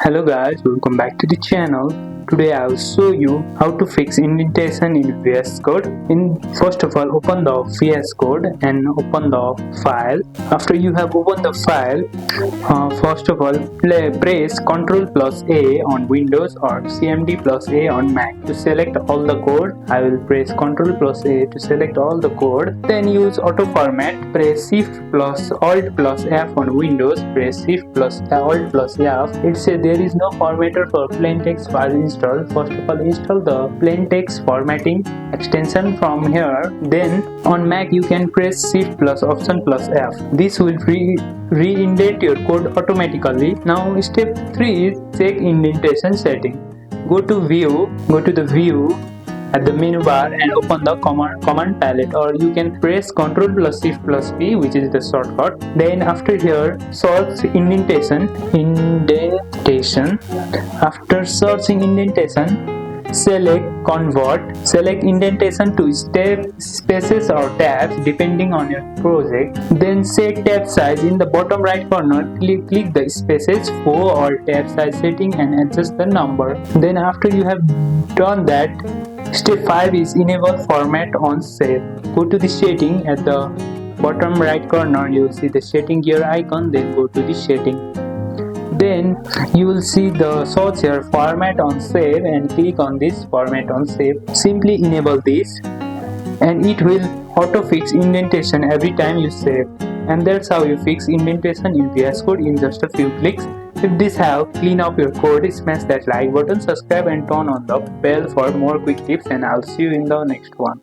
Hello guys, welcome back to the channel. Today I will show you how to fix indentation in VS Code. First of all, open the VS Code and open the file. After you have opened the file, first of all press Ctrl plus A on Windows or CMD plus A on Mac to select all the code. I will press Ctrl plus A to select all the code. Then use auto format. Press Shift plus Alt plus F on Windows. Press Shift plus Alt plus F. It says there is no formatter for plain text file installed. First of all, install the plain text formatting extension from here. Then on Mac you can press Shift plus Option plus F. This will re-indent your code automatically. Now step 3 is check indentation setting. Go to the view at the menu bar and open the command palette, or you can press Ctrl plus Shift plus P, which is the shortcut. Then after here search indentation. After searching indentation, select convert. Select indentation to spaces or tabs depending on your project. Then set tab size. In the bottom right corner, click the spaces for or tab size setting and adjust the number. Then after you have done that, step 5 is enable format on save. Go to the setting. At the bottom right corner you will see the setting gear icon. Then go to the setting. Then you will see the search here format on save and click on this format on save. Simply enable this and it will auto fix indentation every time you save. And that's how you fix indentation in VS Code in just a few clicks. If this helped clean up your code, smash that like button, subscribe and turn on the bell for more quick tips, and I'll see you in the next one.